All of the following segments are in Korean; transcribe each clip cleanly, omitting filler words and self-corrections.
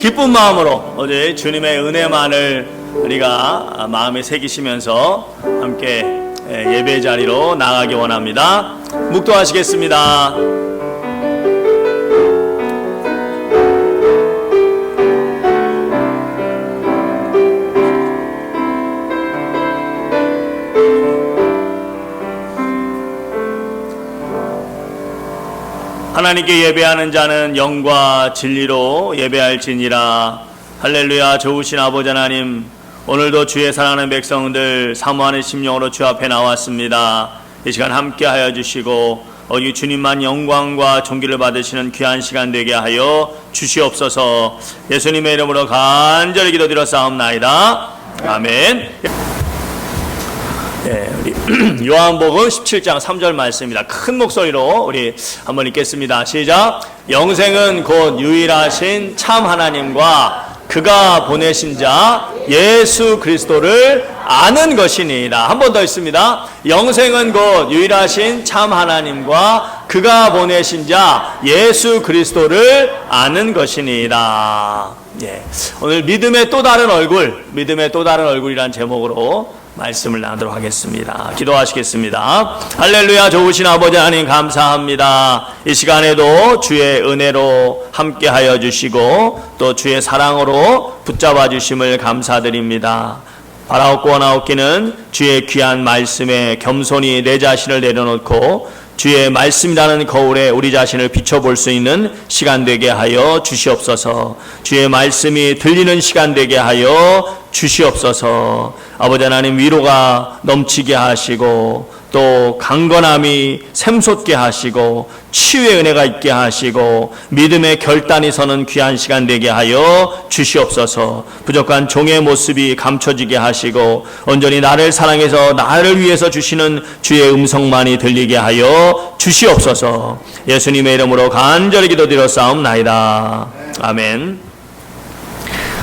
기쁜 마음으로 어제 주님의 은혜만을 우리가 마음에 새기시면서 함께 예배 자리로 나가기 원합니다. 묵도하시겠습니다. 하나님께 예배하는 자는 영과 진리로 예배할지니라. 할렐루야. 좋으신 아버지 하나님, 오늘도 주의 사랑하는 백성들 사모하는 심령으로 주 앞에 나왔습니다. 이 시간 함께하여 주시고 오직 주님만 영광과 존귀를 받으시는 귀한 시간 되게 하여 주시옵소서. 예수님의 이름으로 간절히 기도드려 싸움나이다. 아멘. 우리 요한복음 17장 3절 말씀입니다. 큰 목소리로 우리 한번 읽겠습니다. 시작. 영생은 곧 유일하신 참 하나님과 그가 보내신 자 예수 그리스도를 아는 것이니이다. 한 번 더 있습니다. 영생은 곧 유일하신 참 하나님과 그가 보내신 자 예수 그리스도를 아는 것이니이다. 오늘 믿음의 또 다른 얼굴, 믿음의 또 다른 얼굴이란 제목으로 말씀을 나누도록 하겠습니다. 기도하시겠습니다. 할렐루야. 좋으신 아버지 하나님 감사합니다. 이 시간에도 주의 은혜로 함께하여 주시고 또 주의 사랑으로 붙잡아 주심을 감사드립니다. 바라옵고 원하옵기는 주의 귀한 말씀에 겸손히 내 자신을 내려놓고 주의 말씀이라는 거울에 우리 자신을 비춰볼 수 있는 시간 되게 하여 주시옵소서. 주의 말씀이 들리는 시간 되게 하여 주시옵소서. 아버지 하나님, 위로가 넘치게 하시고 또 강건함이 샘솟게 하시고 치유의 은혜가 있게 하시고 믿음의 결단이 서는 귀한 시간 되게 하여 주시옵소서. 부족한 종의 모습이 감춰지게 하시고 온전히 나를 사랑해서 나를 위해서 주시는 주의 음성만이 들리게 하여 주시옵소서. 예수님의 이름으로 간절히 기도드려 싸움나이다. 아멘.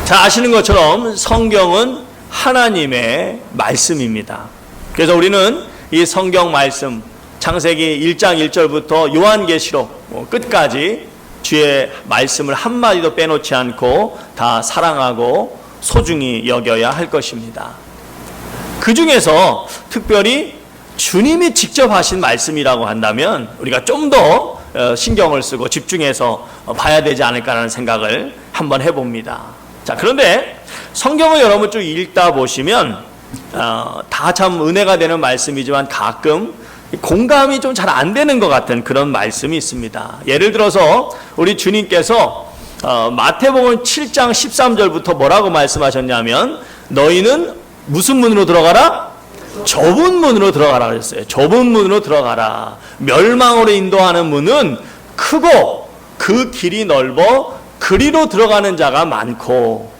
자, 아시는 것처럼 성경은 하나님의 말씀입니다. 그래서 우리는 이 성경 말씀 창세기 1장 1절부터 요한계시록 끝까지 주의 말씀을 한마디도 빼놓지 않고 다 사랑하고 소중히 여겨야 할 것입니다. 그 중에서 특별히 주님이 직접 하신 말씀이라고 한다면 우리가 좀 더 신경을 쓰고 집중해서 봐야 되지 않을까라는 생각을 한번 해봅니다. 자, 그런데 성경을 여러분 쭉 읽다 보시면 다 참 은혜가 되는 말씀이지만 가끔 공감이 좀 잘 안 되는 것 같은 그런 말씀이 있습니다. 예를 들어서 우리 주님께서 마태복음 7장 13절부터 뭐라고 말씀하셨냐면 너희는 무슨 문으로 들어가라? 좁은 문으로 들어가라 그랬어요. 좁은 문으로 들어가라. 멸망으로 인도하는 문은 크고 그 길이 넓어 그리로 들어가는 자가 많고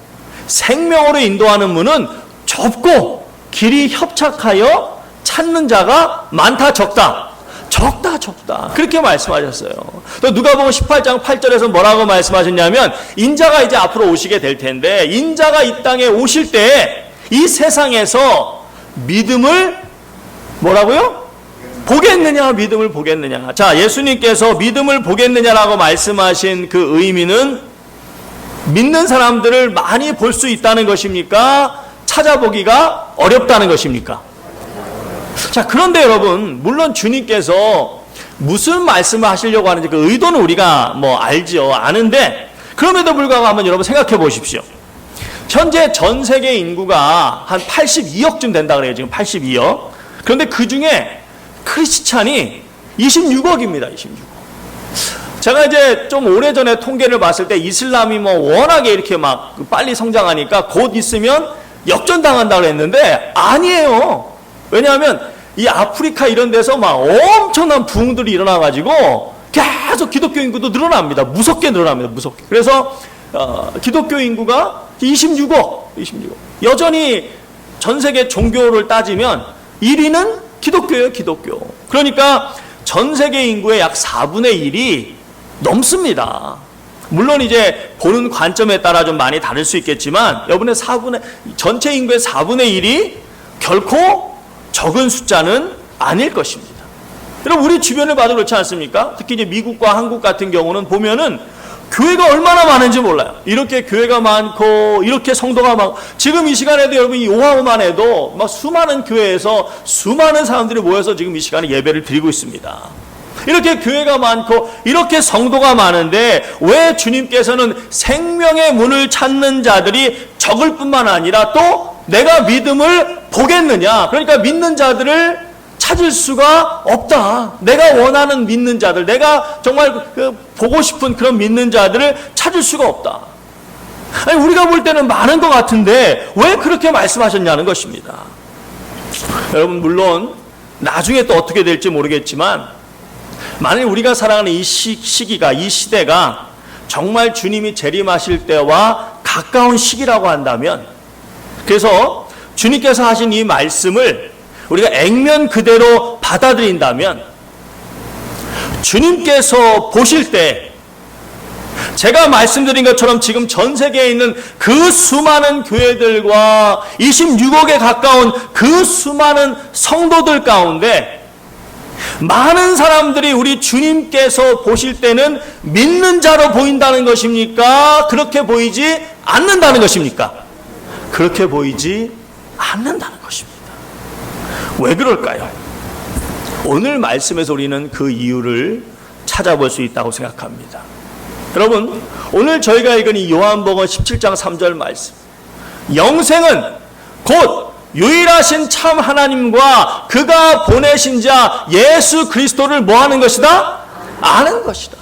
생명으로 인도하는 문은 좁고 길이 협착하여 찾는 자가 많다 적다. 적다. 그렇게 말씀하셨어요. 또 누가복음 18장 8절에서 뭐라고 말씀하셨냐면 인자가 이제 앞으로 오시게 될 텐데 인자가 이 땅에 오실 때 이 세상에서 믿음을 뭐라고요? 보겠느냐, 믿음을 보겠느냐. 자, 예수님께서 믿음을 보겠느냐라고 말씀하신 그 의미는 믿는 사람들을 많이 볼 수 있다는 것입니까? 찾아보기가 어렵다는 것입니까? 자, 그런데 여러분, 물론 주님께서 무슨 말씀을 하시려고 하는지 그 의도는 우리가 알죠. 아는데, 그럼에도 불구하고 한번 여러분 생각해 보십시오. 현재 전 세계 인구가 한 82억쯤 된다 그래요. 지금 82억. 그런데 그 중에 크리스찬이 26억입니다. 26억. 제가 이제 좀 오래전에 통계를 봤을 때 이슬람이 워낙에 이렇게 막 빨리 성장하니까 곧 있으면 역전당한다고 했는데 아니에요. 왜냐하면 이 아프리카 이런 데서 막 엄청난 부흥들이 일어나가지고 계속 기독교 인구도 늘어납니다. 무섭게 늘어납니다. 무섭게. 그래서 기독교 인구가 26억. 여전히 전 세계 종교를 따지면 1위는 기독교예요. 기독교. 그러니까 전 세계 인구의 약 4분의 1이 넘습니다. 물론 이제 보는 관점에 따라 좀 많이 다를 수 있겠지만 여러분의 전체 인구의 4분의 1이 결코 적은 숫자는 아닐 것입니다. 여러분 우리 주변을 봐도 그렇지 않습니까? 특히 이제 미국과 한국 같은 경우는 보면은 교회가 얼마나 많은지 몰라요. 이렇게 교회가 많고 이렇게 성도가 많고 지금 이 시간에도 여러분 이 오하우만 해도 막 수많은 교회에서 수많은 사람들이 모여서 지금 이 시간에 예배를 드리고 있습니다. 이렇게 교회가 많고 이렇게 성도가 많은데 왜 주님께서는 생명의 문을 찾는 자들이 적을 뿐만 아니라 또 내가 믿음을 보겠느냐, 그러니까 믿는 자들을 찾을 수가 없다. 내가 원하는 믿는 자들, 내가 정말 보고 싶은 그런 믿는 자들을 찾을 수가 없다. 아니, 우리가 볼 때는 많은 것 같은데 왜 그렇게 말씀하셨냐는 것입니다. 여러분, 물론 나중에 또 어떻게 될지 모르겠지만 만일 우리가 살아가는 이 시기가, 이 시대가 정말 주님이 재림하실 때와 가까운 시기라고 한다면, 그래서 주님께서 하신 이 말씀을 우리가 액면 그대로 받아들인다면 주님께서 보실 때 제가 말씀드린 것처럼 지금 전 세계에 있는 그 수많은 교회들과 26억에 가까운 그 수많은 성도들 가운데 많은 사람들이 우리 주님께서 보실 때는 믿는 자로 보인다는 것입니까? 그렇게 보이지 않는다는 것입니까? 그렇게 보이지 않는다는 것입니다. 왜 그럴까요? 오늘 말씀에서 우리는 그 이유를 찾아볼 수 있다고 생각합니다. 여러분, 오늘 저희가 읽은 이 요한복음 17장 3절 말씀, 영생은 곧 유일하신 참 하나님과 그가 보내신 자 예수 그리스도를 뭐 하는 것이다? 아는 것이다.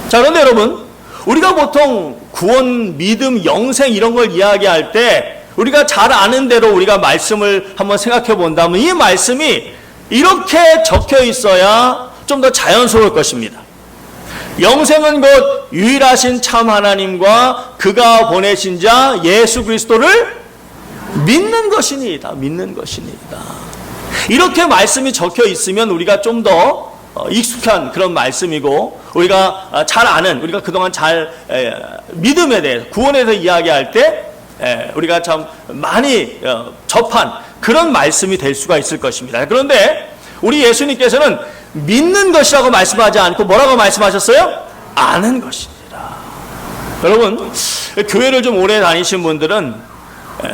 자, 그런데 여러분, 우리가 보통 구원, 믿음, 영생 이런 걸 이야기할 때 우리가 잘 아는 대로 우리가 말씀을 한번 생각해 본다면 이 말씀이 이렇게 적혀 있어야 좀 더 자연스러울 것입니다. 영생은 곧 유일하신 참 하나님과 그가 보내신 자 예수 그리스도를 믿는 것이니이다. 믿는 것이니이다. 이렇게 말씀이 적혀 있으면 우리가 좀 더 익숙한 그런 말씀이고 우리가 잘 아는, 우리가 그동안 잘 믿음에 대해서, 구원에 대해서 이야기할 때 우리가 참 많이 접한 그런 말씀이 될 수가 있을 것입니다. 그런데 우리 예수님께서는 믿는 것이라고 말씀하지 않고 뭐라고 말씀하셨어요? 아는 것입니다. 여러분, 교회를 좀 오래 다니신 분들은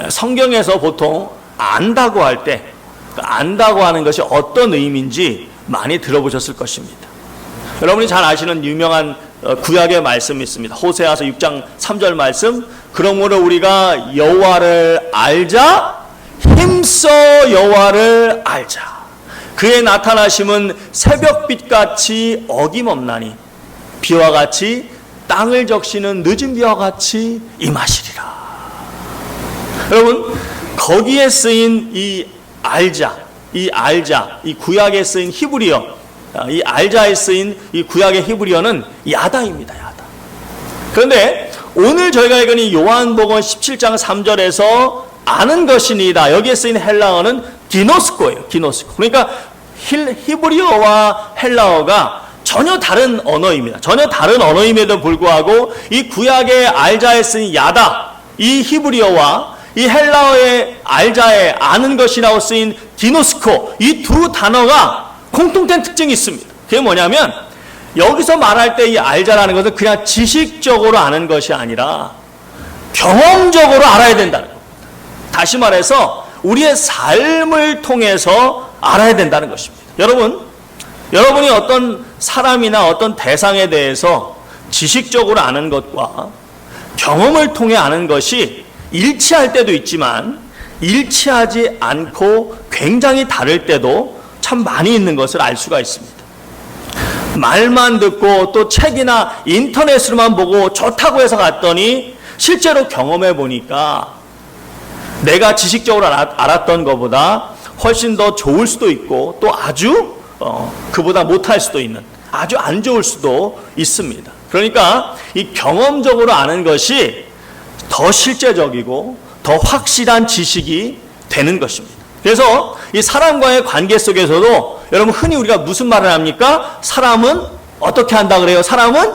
성경에서 보통 안다고 할 때, 안다고 하는 것이 어떤 의미인지 많이 들어보셨을 것입니다. 여러분이 잘 아시는 유명한 구약의 말씀이 있습니다. 호세아서 6장 3절 말씀, 그러므로 우리가 여호와를 알자, 힘써 여호와를 알자. 그의 나타나심은 새벽빛같이 어김없나니 비와 같이 땅을 적시는 늦은 비와 같이 임하시리라. 여러분, 거기에 쓰인 이 알자, 이 구약에 쓰인 히브리어, 이 알자에 쓰인 이 구약의 히브리어는 야다입니다. 야다. 그런데 오늘 저희가 읽은 이 요한복음 17장 3절에서 아는 것이니이다, 여기에 쓰인 헬라어는 기노스코예요. 기노스코. 그러니까 히브리어와 헬라어가 전혀 다른 언어입니다. 전혀 다른 언어임에도 불구하고 이 구약의 알자에 쓰인 야다, 이 히브리어와 이 헬라어의 알자에 아는 것이라고 쓰인 기노스코, 이 두 단어가 공통된 특징이 있습니다. 그게 뭐냐면 여기서 말할 때 이 알자라는 것은 그냥 지식적으로 아는 것이 아니라 경험적으로 알아야 된다는 겁니다. 다시 말해서 우리의 삶을 통해서 알아야 된다는 것입니다. 여러분이 어떤 사람이나 어떤 대상에 대해서 지식적으로 아는 것과 경험을 통해 아는 것이 일치할 때도 있지만 일치하지 않고 굉장히 다를 때도 참 많이 있는 것을 알 수가 있습니다. 말만 듣고 또 책이나 인터넷으로만 보고 좋다고 해서 갔더니 실제로 경험해 보니까 내가 지식적으로 알았던 것보다 훨씬 더 좋을 수도 있고 또 아주 그보다 못할 수도 있는, 아주 안 좋을 수도 있습니다. 그러니까 이 경험적으로 아는 것이 더 실제적이고 더 확실한 지식이 되는 것입니다. 그래서 이 사람과의 관계 속에서도 여러분 흔히 우리가 무슨 말을 합니까? 사람은 어떻게 한다 그래요? 사람은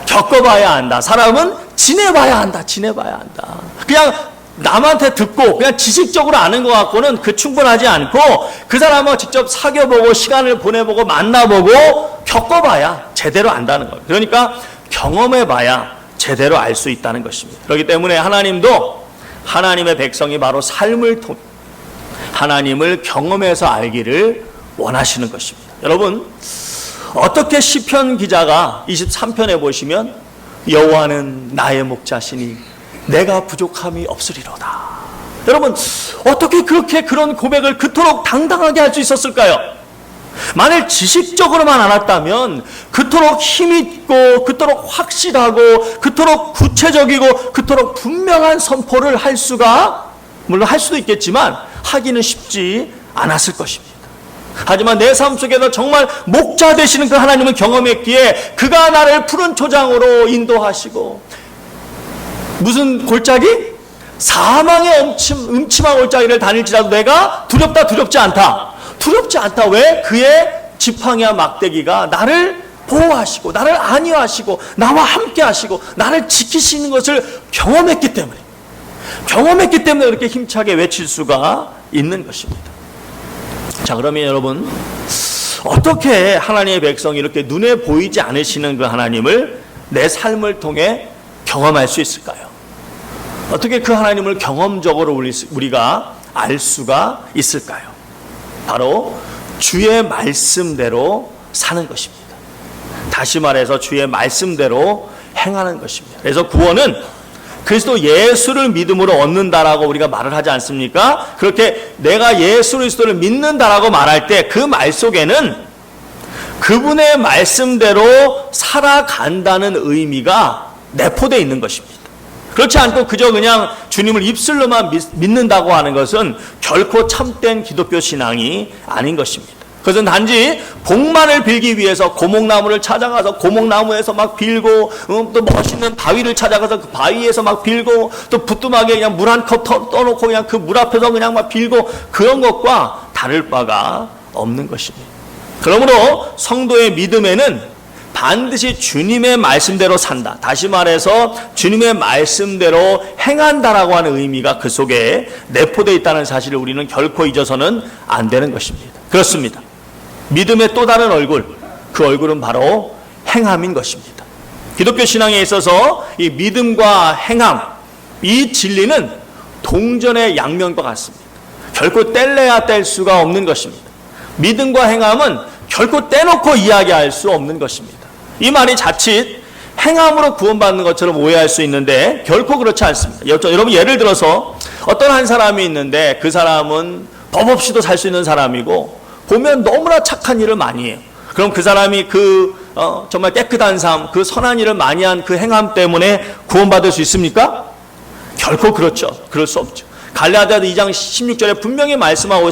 겪어봐야 한다. 사람은 지내봐야 한다. 지내봐야 한다. 그냥 남한테 듣고 그냥 지식적으로 아는 것 갖고는 그 충분하지 않고 그 사람하고 직접 사귀어보고 시간을 보내보고 만나보고 겪어봐야 제대로 안다는 거예요. 그러니까 경험해봐야 제대로 알 수 있다는 것입니다. 그렇기 때문에 하나님도 하나님의 백성이 바로 삶을 통해 하나님을 경험해서 알기를 원하시는 것입니다. 여러분, 어떻게 시편 기자가 23편에 보시면 여호와는 나의 목자시니 내가 부족함이 없으리로다. 여러분, 어떻게 그런 고백을 그토록 당당하게 할 수 있었을까요? 만일 지식적으로만 알았다면 그토록 힘있고 그토록 확실하고 그토록 구체적이고 그토록 분명한 선포를 할 수가, 물론 할 수도 있겠지만 하기는 쉽지 않았을 것입니다. 하지만 내 삶 속에서 정말 목자 되시는 그 하나님을 경험했기에 그가 나를 푸른 초장으로 인도하시고, 무슨 골짜기? 사망의 음침한 골짜기를 다닐지라도 내가 두렵지 않다. 왜? 그의 지팡이와 막대기가 나를 보호하시고 나를 안위하시고 나와 함께 하시고 나를 지키시는 것을 경험했기 때문에 그렇게 힘차게 외칠 수가 있는 것입니다. 자, 그러면 여러분, 어떻게 하나님의 백성이 이렇게 눈에 보이지 않으시는 그 하나님을 내 삶을 통해 경험할 수 있을까요? 어떻게 그 하나님을 경험적으로 우리가 알 수가 있을까요? 바로 주의 말씀대로 사는 것입니다. 다시 말해서 주의 말씀대로 행하는 것입니다. 그래서 구원은 그리스도 예수를 믿음으로 얻는다라고 우리가 말을 하지 않습니까? 그렇게 내가 예수 그리스도를 믿는다라고 말할 때 그 말 속에는 그분의 말씀대로 살아간다는 의미가 내포되어 있는 것입니다. 그렇지 않고 그저 그냥 주님을 입술로만 믿는다고 하는 것은 결코 참된 기독교 신앙이 아닌 것입니다. 그것은 단지 복만을 빌기 위해서 고목나무를 찾아가서 고목나무에서 막 빌고, 또 멋있는 바위를 찾아가서 그 바위에서 막 빌고, 또 부뚜막에 그냥 물 한 컵 떠놓고 그냥 그 물 앞에서 그냥 막 빌고, 그런 것과 다를 바가 없는 것입니다. 그러므로 성도의 믿음에는 반드시 주님의 말씀대로 산다. 다시 말해서 주님의 말씀대로 행한다라고 하는 의미가 그 속에 내포되어 있다는 사실을 우리는 결코 잊어서는 안 되는 것입니다. 그렇습니다. 믿음의 또 다른 얼굴, 그 얼굴은 바로 행함인 것입니다. 기독교 신앙에 있어서 이 믿음과 행함, 이 진리는 동전의 양면과 같습니다. 결코 뗄래야 뗄 수가 없는 것입니다. 믿음과 행함은 결코 떼놓고 이야기할 수 없는 것입니다. 이 말이 자칫 행함으로 구원받는 것처럼 오해할 수 있는데 결코 그렇지 않습니다. 여러분, 예를 들어서 어떤 한 사람이 있는데 그 사람은 법 없이도 살 수 있는 사람이고 보면 너무나 착한 일을 많이 해요. 그럼 그 사람이 정말 깨끗한 삶, 그 선한 일을 많이 한 그 행함 때문에 구원받을 수 있습니까? 결코 그럴 수 없죠. 갈라디아서 2장 16절에 분명히 말씀하고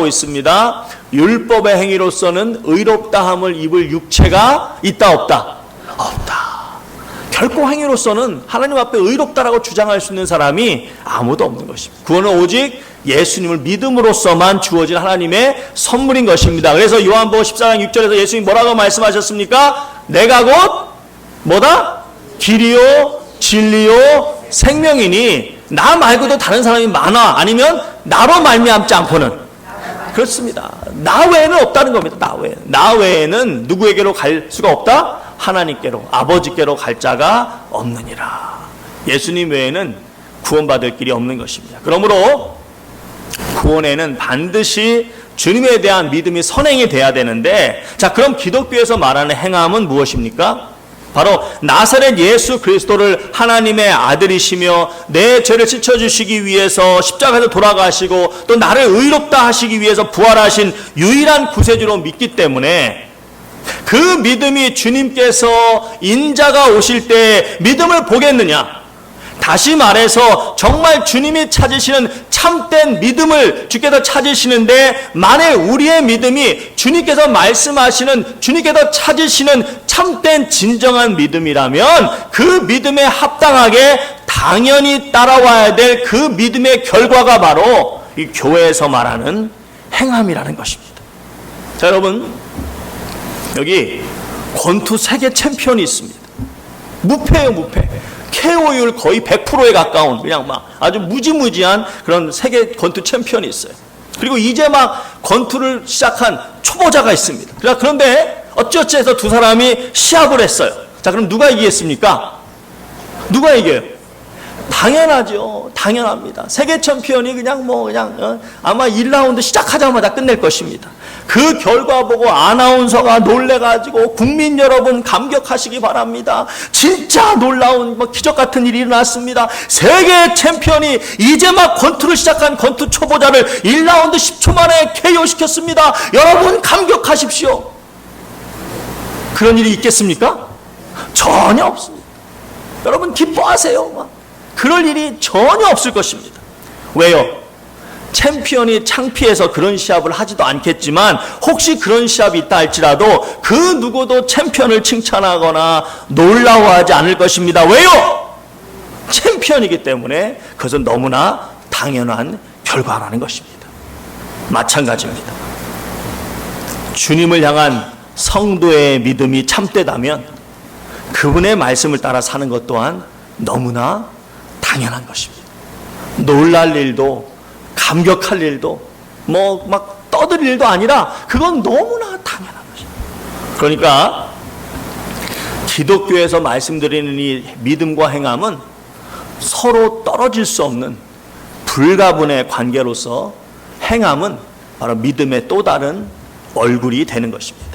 있습니다. 율법의 행위로서는 의롭다함을 입을 육체가 있다 없다? 없다. 결코 행위로서는 하나님 앞에 의롭다라고 주장할 수 있는 사람이 아무도 없는 것입니다. 구원은 오직 예수님을 믿음으로써만 주어진 하나님의 선물인 것입니다. 그래서 요한복음 14장 6절에서 예수님이 뭐라고 말씀하셨습니까? 내가 곧 뭐다? 길이요 진리요 생명이니 나 말고도 다른 사람이 많아. 아니면 나로 말미암지 않고는. 그렇습니다. 나 외에는 없다는 겁니다. 나 외에는 누구에게로 갈 수가 없다? 하나님께로, 아버지께로 갈 자가 없느니라. 예수님 외에는 구원받을 길이 없는 것입니다. 그러므로 구원에는 반드시 주님에 대한 믿음이 선행이 돼야 되는데, 자, 그럼 기독교에서 말하는 행함은 무엇입니까? 바로 나사렛 예수 그리스도를 하나님의 아들이시며 내 죄를 씻어주시기 위해서 십자가에서 돌아가시고 또 나를 의롭다 하시기 위해서 부활하신 유일한 구세주로 믿기 때문에 그 믿음이 주님께서 인자가 오실 때 믿음을 보겠느냐? 다시 말해서 정말 주님이 찾으시는 참된 믿음을 주께서 찾으시는데, 만일 우리의 믿음이 주님께서 말씀하시는, 주님께서 찾으시는 참된 진정한 믿음이라면 그 믿음에 합당하게 당연히 따라와야 될 그 믿음의 결과가 바로 이 교회에서 말하는 행함이라는 것입니다. 자, 여러분, 여기 권투 세계 챔피언이 있습니다. 무패예요, 무패. KO율 거의 100%에 가까운 그냥 막 아주 무지무지한 그런 세계 권투 챔피언이 있어요. 그리고 이제 막 권투를 시작한 초보자가 있습니다. 그런데 어찌어찌 해서 두 사람이 시합을 했어요. 자, 그럼 누가 이기겠습니까? 누가 이겨요? 당연하죠. 당연합니다. 세계 챔피언이 그냥 아마 1라운드 시작하자마자 끝낼 것입니다. 그 결과 보고 아나운서가 놀래가지고 국민 여러분 감격하시기 바랍니다. 진짜 놀라운 기적 같은 일이 일어났습니다. 세계 챔피언이 이제 막 권투를 시작한 권투 초보자를 1라운드 10초 만에 KO시켰습니다. 여러분 감격하십시오. 그런 일이 있겠습니까? 전혀 없습니다. 여러분 기뻐하세요. 그럴 일이 전혀 없을 것입니다. 왜요? 챔피언이 창피해서 그런 시합을 하지도 않겠지만 혹시 그런 시합이 있다 할지라도 그 누구도 챔피언을 칭찬하거나 놀라워하지 않을 것입니다. 왜요? 챔피언이기 때문에 그것은 너무나 당연한 결과라는 것입니다. 마찬가지입니다. 주님을 향한 성도의 믿음이 참되다면 그분의 말씀을 따라 사는 것 또한 너무나 당연한 것입니다. 놀랄 일도 감격할 일도 막 떠들 일도 아니라 그건 너무나 당연한 것입니다. 그러니까 기독교에서 말씀드리는 이 믿음과 행함은 서로 떨어질 수 없는 불가분의 관계로서 행함은 바로 믿음의 또 다른 얼굴이 되는 것입니다.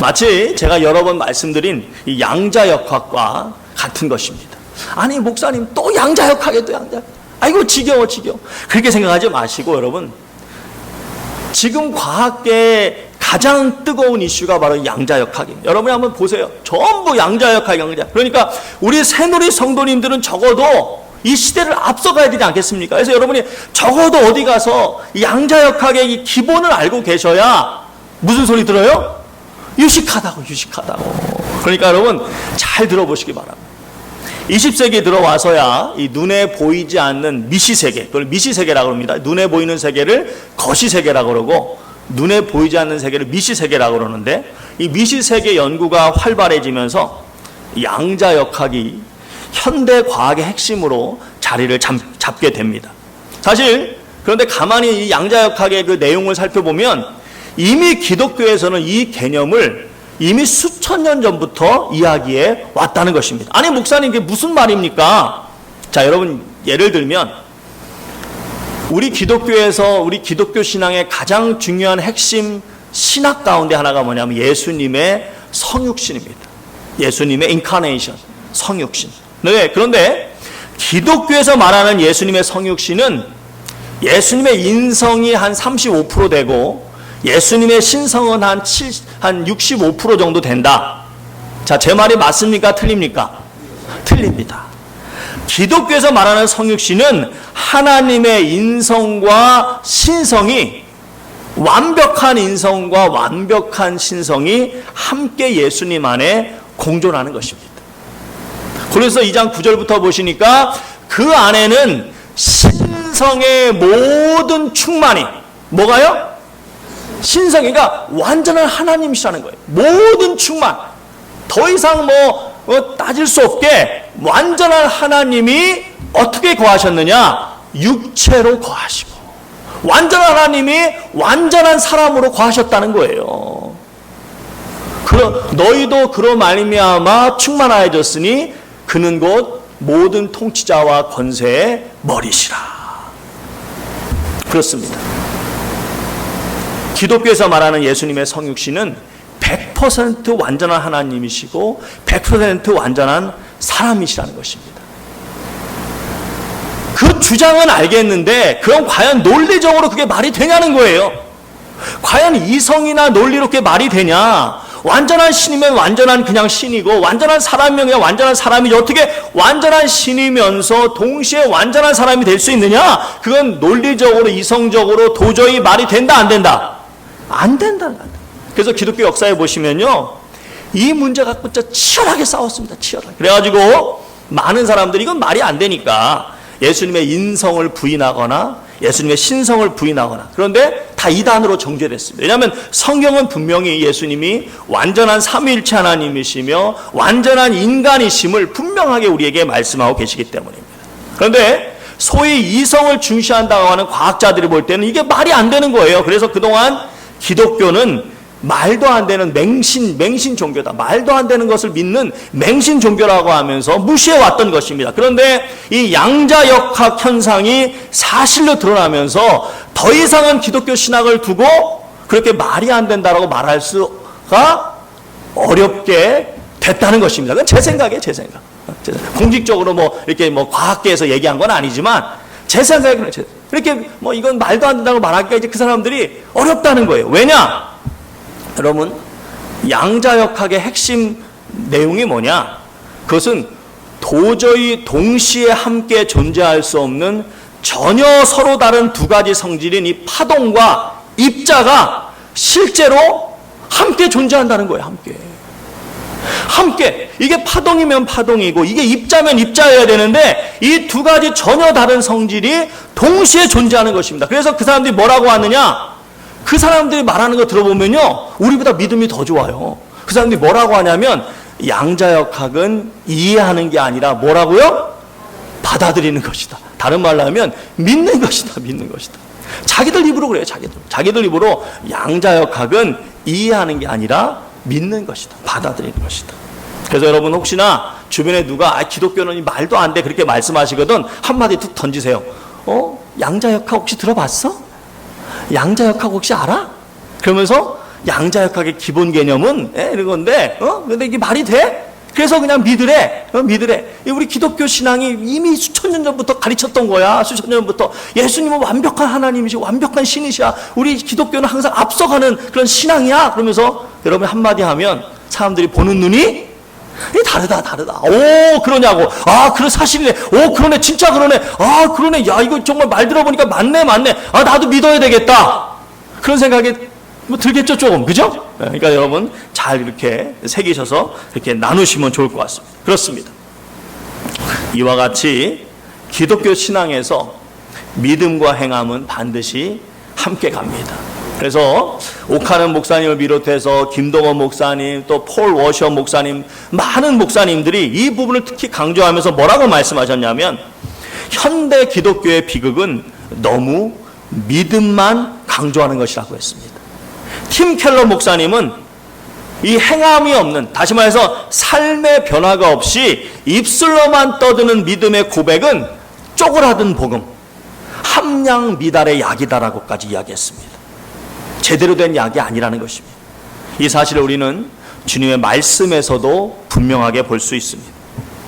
마치 제가 여러 번 말씀드린 이 양자역학과 같은 것입니다. 아니 목사님 또 양자역학에 또 양자역학. 아이고 지겨워. 그렇게 생각하지 마시고 여러분, 지금 과학계의 가장 뜨거운 이슈가 바로 양자역학입니다. 여러분이 한번 보세요. 전부 양자역학. 그러니까 우리 새누리 성도님들은 적어도 이 시대를 앞서가야 되지 않겠습니까? 그래서 여러분이 적어도 어디 가서 양자역학의 이 기본을 알고 계셔야 무슨 소리 들어요? 유식하다고. 그러니까 여러분 잘 들어보시기 바랍니다. 20세기 들어와서야 이 눈에 보이지 않는 미시세계, 그걸 미시세계라고 합니다. 눈에 보이는 세계를 거시세계라고 그러고 눈에 보이지 않는 세계를 미시세계라고 그러는데, 이 미시세계 연구가 활발해지면서 양자역학이 현대 과학의 핵심으로 자리를 잡게 됩니다. 사실 그런데 가만히 이 양자역학의 그 내용을 살펴보면 이미 기독교에서는 이 개념을 이미 수천 년 전부터 이야기해 왔다는 것입니다. 아니 목사님 이게 무슨 말입니까? 자, 여러분 예를 들면 우리 기독교에서 우리 기독교 신앙의 가장 중요한 핵심 신학 가운데 하나가 뭐냐면 예수님의 성육신입니다. 예수님의 인카네이션, 성육신. 네, 그런데 기독교에서 말하는 예수님의 성육신은 예수님의 인성이 한 35% 되고 예수님의 신성은 한 65% 정도 된다. 자, 제 말이 맞습니까? 틀립니까? 틀립니다. 기독교에서 말하는 성육신은 하나님의 인성과 신성이, 완벽한 인성과 완벽한 신성이 함께 예수님 안에 공존하는 것입니다. 그래서 2장 9절부터 보시니까 그 안에는 신성의 모든 충만이, 뭐가요? 신성이가 완전한 하나님이시라는 거예요. 모든 충만, 더 이상 따질 수 없게 완전한 하나님이 어떻게 거하셨느냐? 육체로 거하시고 완전한 하나님이 완전한 사람으로 거하셨다는 거예요. 너희도 그로 말미암아 충만하여졌으니 그는 곧 모든 통치자와 권세의 머리시라. 그렇습니다. 기독교에서 말하는 예수님의 성육신은 100% 완전한 하나님이시고 100% 완전한 사람이시라는 것입니다. 그 주장은 알겠는데 그럼 과연 논리적으로 그게 말이 되냐는 거예요. 과연 이성이나 논리로 그게 말이 되냐? 완전한 신이면 완전한 그냥 신이고 완전한 사람이면 그냥 완전한 사람이죠. 어떻게 완전한 신이면서 동시에 완전한 사람이 될 수 있느냐? 그건 논리적으로 이성적으로 도저히 말이 된다 안 된다? 안 된다. 그래서 기독교 역사에 보시면요, 이 문제 갖고 진짜 치열하게 싸웠습니다. 치열하게. 그래가지고 많은 사람들이 이건 말이 안 되니까 예수님의 인성을 부인하거나 예수님의 신성을 부인하거나, 그런데 다 이단으로 정죄됐습니다. 왜냐하면 성경은 분명히 예수님이 완전한 삼위일체 하나님이시며 완전한 인간이심을 분명하게 우리에게 말씀하고 계시기 때문입니다. 그런데 소위 이성을 중시한다고 하는 과학자들이 볼 때는 이게 말이 안 되는 거예요. 그래서 그동안 기독교는 말도 안 되는 맹신 종교다. 말도 안 되는 것을 믿는 맹신 종교라고 하면서 무시해 왔던 것입니다. 그런데 이 양자역학 현상이 사실로 드러나면서 더 이상은 기독교 신학을 두고 그렇게 말이 안 된다라고 말할 수가 어렵게 됐다는 것입니다. 그건 제 생각이에요, 제 생각. 공식적으로 이렇게 과학계에서 얘기한 건 아니지만 제 생각에는 이렇게 이건 말도 안 된다고 말하기가 이제 그 사람들이 어렵다는 거예요. 왜냐? 여러분, 양자역학의 핵심 내용이 뭐냐? 그것은 도저히 동시에 함께 존재할 수 없는 전혀 서로 다른 두 가지 성질인 이 파동과 입자가 실제로 함께 존재한다는 거예요. 함께. 이게 파동이면 파동이고 이게 입자면 입자여야 되는데 이 두 가지 전혀 다른 성질이 동시에 존재하는 것입니다. 그래서 그 사람들이 뭐라고 하느냐? 그 사람들이 말하는 거 들어보면요, 우리보다 믿음이 더 좋아요. 그 사람들이 뭐라고 하냐면 양자역학은 이해하는 게 아니라 뭐라고요? 받아들이는 것이다. 다른 말로 하면 믿는 것이다. 자기들 입으로 그래요. 자기들 입으로 양자역학은 이해하는 게 아니라 믿는 것이다. 받아들이는 것이다. 그래서 여러분, 혹시나 주변에 누가 기독교는 말도 안 돼 그렇게 말씀하시거든 한마디 툭 던지세요. 양자역학 혹시 들어봤어? 양자역학 혹시 알아? 그러면서 양자역학의 기본 개념은 이런 건데 근데 이게 말이 돼? 그래서 그냥 믿으래. 우리 기독교 신앙이 이미 수천 년 전부터 가르쳤던 거야. 수천 년 전부터 예수님은 완벽한 하나님이시고 완벽한 신이시야. 우리 기독교는 항상 앞서가는 그런 신앙이야. 그러면서 여러분 한마디 하면 사람들이 보는 눈이 다르다. 오, 그러냐고. 그래, 사실이네. 오, 그러네. 진짜 그러네. 그러네. 야, 이거 정말 말 들어보니까 맞네. 나도 믿어야 되겠다. 그런 생각이 들겠죠, 조금. 그죠? 그러니까 여러분, 잘 이렇게 새기셔서 이렇게 나누시면 좋을 것 같습니다. 그렇습니다. 이와 같이 기독교 신앙에서 믿음과 행함은 반드시 함께 갑니다. 그래서 오카는 목사님을 비롯해서 김동원 목사님, 또 폴 워셔 목사님, 많은 목사님들이 이 부분을 특히 강조하면서 뭐라고 말씀하셨냐면, 현대 기독교의 비극은 너무 믿음만 강조하는 것이라고 했습니다. 팀 켈러 목사님은 이 행함이 없는, 다시 말해서 삶의 변화가 없이 입술로만 떠드는 믿음의 고백은 쪼그라든 복음, 함량 미달의 약이다라고까지 이야기했습니다. 제대로 된 약이 아니라는 것입니다. 이 사실을 우리는 주님의 말씀에서도 분명하게 볼 수 있습니다.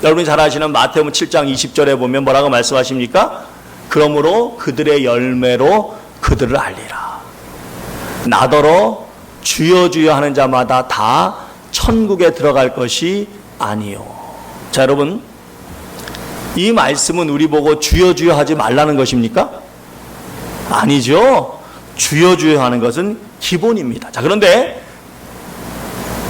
여러분이 잘 아시는 마태복음 7장 20절에 보면 뭐라고 말씀하십니까? 그러므로 그들의 열매로 그들을 알리라. 나더러 주여 주여 하는 자마다 다 천국에 들어갈 것이 아니요. 자, 여러분, 이 말씀은 우리 보고 주여 주여 하지 말라는 것입니까? 아니죠. 주여 주여 하는 것은 기본입니다. 자, 그런데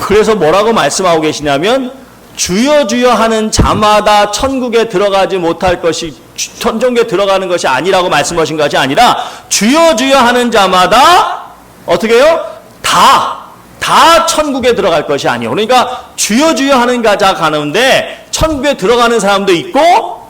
그래서 뭐라고 말씀하고 계시냐면, 주여 주여 하는 자마다 천국에 들어가지 못할 것이, 천국에 들어가는 것이 아니라고 말씀하신 것이 아니라, 주여 주여 하는 자마다 어떻게 해요? 다 천국에 들어갈 것이 아니에요. 그러니까 주여 주여 하는 자 가는데 천국에 들어가는 사람도 있고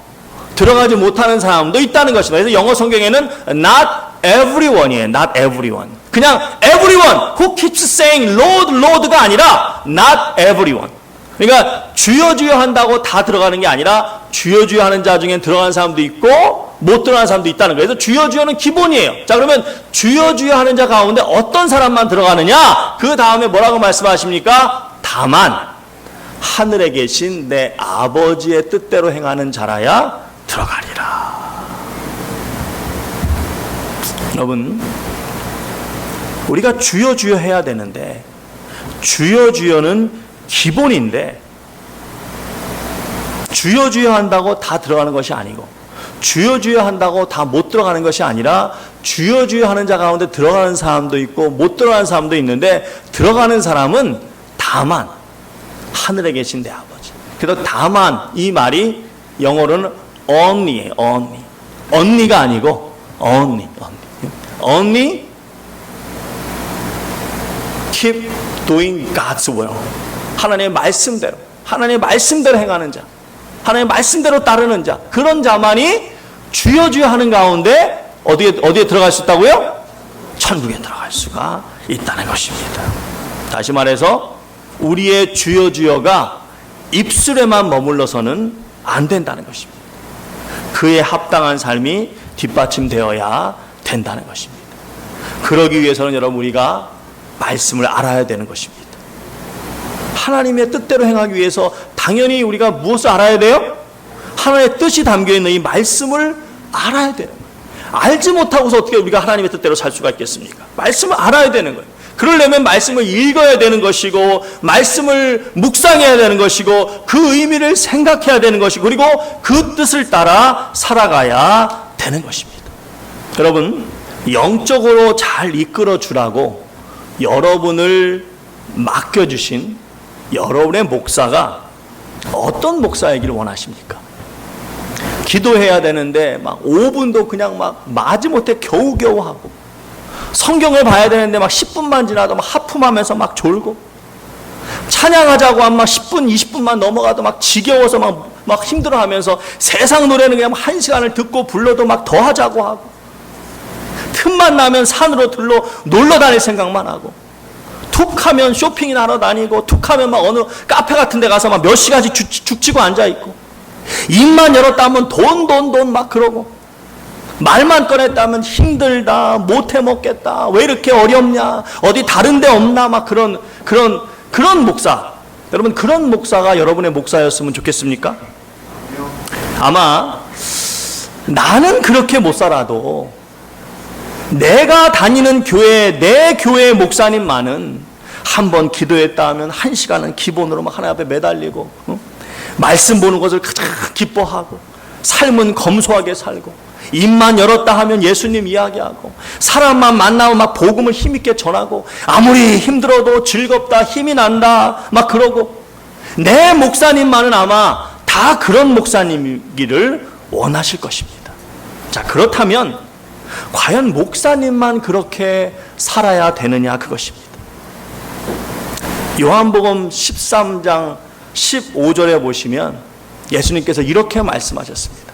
들어가지 못하는 사람도 있다는 것입니다. 그래서 영어 성경에는 not everyone이에요. not everyone. 그냥 everyone who keeps saying Lord, Lord가 아니라 not everyone. 그러니까 주여 주여 한다고 다 들어가는 게 아니라 주여 주여 하는 자 중엔 들어가는 사람도 있고 못 들어가는 사람도 있다는 거예요. 그래서 주여 주여는 기본이에요. 자, 그러면 주여 주여 하는 자 가운데 어떤 사람만 들어가느냐? 그 다음에 뭐라고 말씀하십니까? 다만 하늘에 계신 내 아버지의 뜻대로 행하는 자라야 들어가리라. 여러분, 우리가 주여 주여 해야 되는데 주여 주여는 기본인데 주여 주여 한다고 다 들어가는 것이 아니고 주여 주여 한다고 다 못 들어가는 것이 아니라 주여 주여 하는 자 가운데 들어가는 사람도 있고 못 들어가는 사람도 있는데 들어가는 사람은 다만 하늘에 계신 내 아버지. 그래서 다만 이 말이 영어로는 only예요. only가 아니고 only keep doing God's will. 하나님의 말씀대로 행하는 자, 하나님의 말씀대로 따르는 자, 그런 자만이 주여 주여 하는 가운데 어디에 들어갈 수 있다고요? 천국에 들어갈 수가 있다는 것입니다. 다시 말해서 우리의 주여 주여가 입술에만 머물러서는 안 된다는 것입니다. 그에 합당한 삶이 뒷받침되어야 된다는 것입니다. 그러기 위해서는 여러분 우리가 말씀을 알아야 되는 것입니다. 하나님의 뜻대로 행하기 위해서 당연히 우리가 무엇을 알아야 돼요? 하나님의 뜻이 담겨있는 이 말씀을 알아야 되는 거예요. 알지 못하고서 어떻게 우리가 하나님의 뜻대로 살 수가 있겠습니까? 말씀을 알아야 되는 거예요. 그러려면 말씀을 읽어야 되는 것이고 말씀을 묵상해야 되는 것이고 그 의미를 생각해야 되는 것이고 그리고 그 뜻을 따라 살아가야 되는 것입니다. 여러분, 영적으로 잘 이끌어 주라고 여러분을 맡겨주신 여러분의 목사가 어떤 목사이기를 원하십니까? 기도해야 되는데 막 5분도 그냥 막 마지못해 겨우겨우 하고, 성경을 봐야 되는데 막 10분만 지나도 막 하품하면서 막 졸고, 찬양하자고 하면 막 10분 20분만 넘어가도 막 지겨워서 막 힘들어하면서 세상 노래는 그냥 1시간을 듣고 불러도 막 더 하자고 하고, 틈만 나면 산으로 놀러 다닐 생각만 하고, 툭 하면 쇼핑이나 하러 다니고, 툭 하면 막 어느 카페 같은 데 가서 막 몇 시간씩 죽치고 앉아있고, 입만 열었다 하면 돈 막 그러고, 말만 꺼냈다면 힘들다, 못해 먹겠다, 왜 이렇게 어렵냐, 어디 다른 데 없나, 막 그런 목사. 여러분, 그런 목사가 여러분의 목사였으면 좋겠습니까? 아마 나는 그렇게 못 살아도 내가 다니는 교회, 내 교회의 목사님만은 한번 기도했다 하면 1시간은 기본으로 막 하나님 앞에 매달리고, 말씀 보는 것을 가장 기뻐하고, 삶은 검소하게 살고, 입만 열었다 하면 예수님 이야기하고, 사람만 만나면 막 복음을 힘있게 전하고, 아무리 힘들어도 즐겁다, 힘이 난다 막 그러고, 내 목사님만은 아마 다 그런 목사님이기를 원하실 것입니다. 자, 그렇다면 과연 목사님만 그렇게 살아야 되느냐, 그것입니다. 요한복음 13장 15절에 보시면 예수님께서 이렇게 말씀하셨습니다.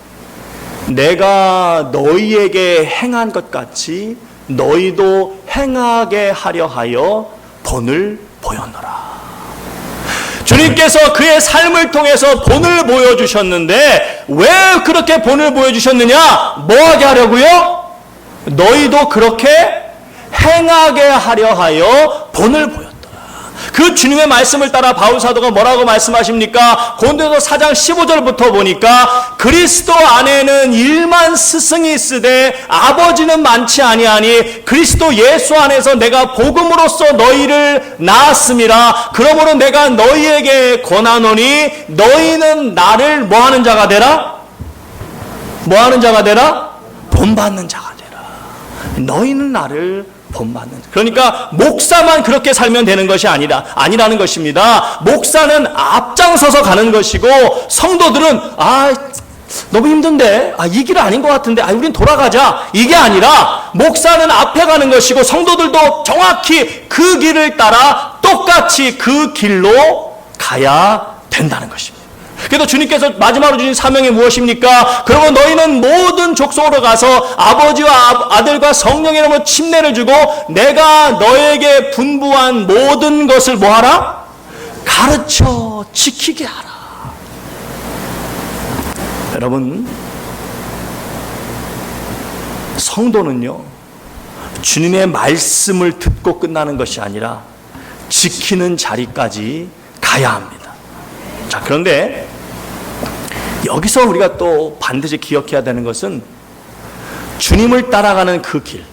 내가 너희에게 행한 것 같이 너희도 행하게 하려 하여 본을 보였노라. 주님께서 그의 삶을 통해서 본을 보여주셨는데, 왜 그렇게 본을 보여주셨느냐? 뭐하게 하려고요? 너희도 그렇게 행하게 하려 하여 본을 보였더라. 그 주님의 말씀을 따라 바울 사도가 뭐라고 말씀하십니까? 고린도서 4장 15절부터 보니까, 그리스도 안에는 1만 스승이 있으되 아버지는 많지 아니하니 그리스도 예수 안에서 내가 복음으로써 너희를 낳았음이라. 그러므로 내가 너희에게 권하노니 너희는 나를 뭐하는 자가 되라? 뭐하는 자가 되라? 본받는 자가 되라. 너희는 나를 본받는. 그러니까 목사만 그렇게 살면 되는 것이 아니라는 것입니다. 목사는 앞장서서 가는 것이고, 성도들은 너무 힘든데, 이 길은 아닌 것 같은데, 우린 돌아가자, 이게 아니라 목사는 앞에 가는 것이고, 성도들도 정확히 그 길을 따라 똑같이 그 길로 가야 된다는 것입니다. 그래서 주님께서 마지막으로 주신 사명이 무엇입니까? 그러면 너희는 모든 족속으로 가서 아버지와 아들과 성령의 이름으로 침례를 주고, 내가 너에게 분부한 모든 것을 뭐하라? 가르쳐 지키게 하라. 여러분, 성도는요, 주님의 말씀을 듣고 끝나는 것이 아니라 지키는 자리까지 가야 합니다. 자, 그런데 여기서 우리가 또 반드시 기억해야 되는 것은, 주님을 따라가는 그 길,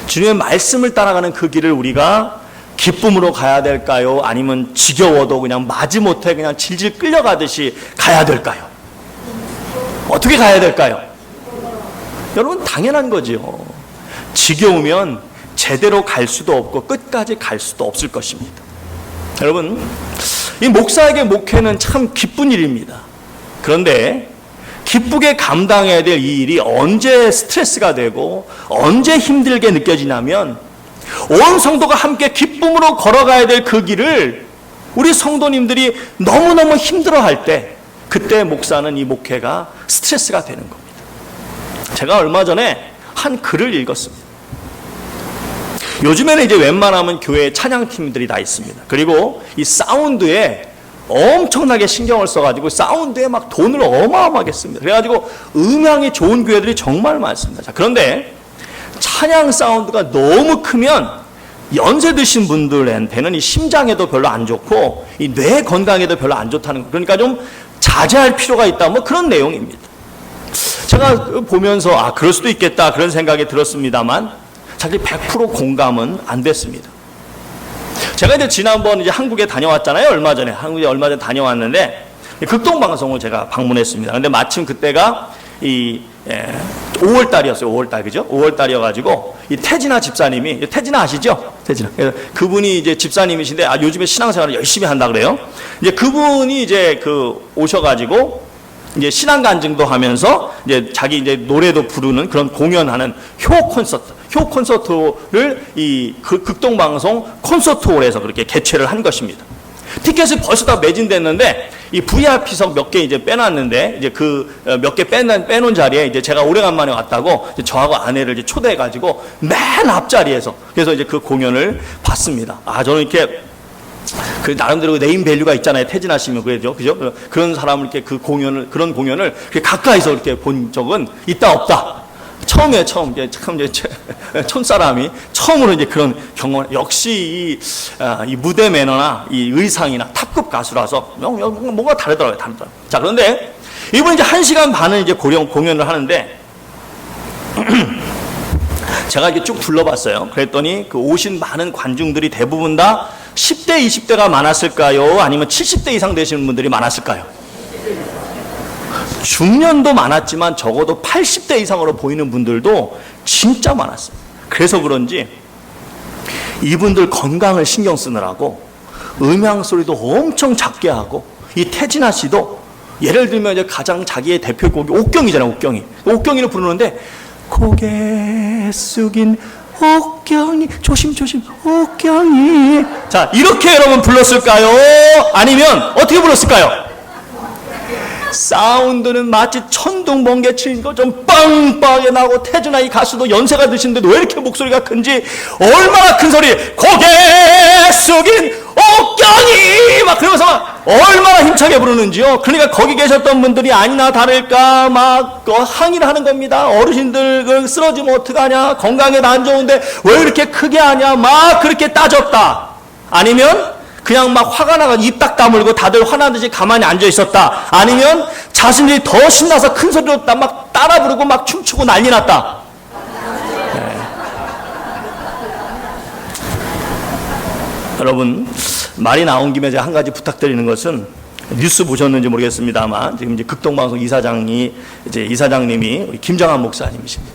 주님의 말씀을 따라가는 그 길을 우리가 기쁨으로 가야 될까요? 아니면 지겨워도 그냥 마지못해 그냥 질질 끌려가듯이 가야 될까요? 어떻게 가야 될까요? 여러분, 당연한 거죠. 지겨우면 제대로 갈 수도 없고 끝까지 갈 수도 없을 것입니다. 여러분, 이 목사에게 목회는 참 기쁜 일입니다. 그런데 기쁘게 감당해야 될 이 일이 언제 스트레스가 되고 언제 힘들게 느껴지냐면, 온 성도가 함께 기쁨으로 걸어가야 될 그 길을 우리 성도님들이 너무너무 힘들어할 때, 그때 목사는 이 목회가 스트레스가 되는 겁니다. 제가 얼마 전에 한 글을 읽었습니다. 요즘에는 이제 웬만하면 교회에 찬양팀들이 다 있습니다. 그리고 이 사운드에 엄청나게 신경을 써가지고 사운드에 막 돈을 어마어마하게 씁니다. 그래가지고 음향이 좋은 교회들이 정말 많습니다. 자, 그런데 찬양 사운드가 너무 크면 연세 드신 분들한테는 이 심장에도 별로 안 좋고 이 뇌 건강에도 별로 안 좋다는 거. 그러니까 좀 자제할 필요가 있다. 뭐 그런 내용입니다. 제가 보면서 그럴 수도 있겠다 그런 생각이 들었습니다만 사실 100% 공감은 안 됐습니다. 제가 이제 지난번 이제 한국에 다녀왔잖아요. 한국에 얼마 전에 다녀왔는데 극동방송을 제가 방문했습니다. 근데 마침 그때가 5월 달이었어요. 5월 달, 그죠? 5월 달이어가지고 이 태진아 집사님이, 태진아 아시죠? 태진아. 그분이 이제 집사님이신데 요즘에 신앙생활을 열심히 한다 그래요. 이제 그분이 이제 오셔가지고 이제 신앙 간증도 하면서 이제 자기 이제 노래도 부르는 그런 공연하는 효 콘서트를 이 극동방송 콘서트홀에서 그렇게 개최를 한 것입니다. 티켓이 벌써 다 매진됐는데 이 VIP석 몇 개 이제 빼놨는데 이제 그 몇 개 빼놓은 자리에 이제 제가 오래간만에 왔다고 이제 저하고 아내를 이제 초대해가지고 맨 앞자리에서 그래서 이제 그 공연을 봤습니다. 저는 이렇게 그 나름대로 네임 밸류가 있잖아요. 퇴진하시면 그죠? 그런 사람을 이렇게 그런 공연을 이렇게 가까이서 이렇게 본 적은 있다 없다. 처음이에요. 처음 이제 촌사람이 처음으로 이제 그런 경험. 역시 이 무대 매너나 이 의상이나 탑급 가수라서 뭔가 다르더라고요. 자, 그런데 이번 이제 1시간 반을 이제 공연을 하는데 제가 이렇게 쭉 둘러봤어요. 그랬더니 그 오신 많은 관중들이 대부분 다 10대, 20대가 많았을까요? 아니면 70대 이상 되시는 분들이 많았을까요? 중년도 많았지만 적어도 80대 이상으로 보이는 분들도 진짜 많았어요. 그래서 그런지 이분들 건강을 신경 쓰느라고 음향 소리도 엄청 작게 하고 이 태진아 씨도 예를 들면 이제 가장 자기의 대표곡이 옥경이잖아요. 옥경이를 부르는데 고개 숙인 옥경이 조심조심 옥경이 자 이렇게 여러분 불렀을까요? 아니면 어떻게 불렀을까요? 사운드는 마치 천둥 번개 치는 거 좀 빵빵하게 나고 태준아 이 가수도 연세가 드신데도 왜 이렇게 목소리가 큰지 얼마나 큰 소리 고개 숙인 옥경이 막 그러면서 막 얼마나 힘차게 부르는지요. 그러니까 거기 계셨던 분들이 아니나 다를까 막 항의를 하는 겁니다. 어르신들 쓰러지면 어떡하냐 건강에도 안 좋은데 왜 이렇게 크게 하냐 막 그렇게 따졌다. 아니면 그냥 막 화가 나가 입 딱 다물고 다들 화나듯이 가만히 앉아 있었다. 아니면 자신들이 더 신나서 큰 소리로 막 따라 부르고 막 춤추고 난리 났다. 네. 여러분 말이 나온 김에 제가 한 가지 부탁드리는 것은 뉴스 보셨는지 모르겠습니다만 지금 이제 극동방송 이사장님이 우리 김정한 목사님이십니다.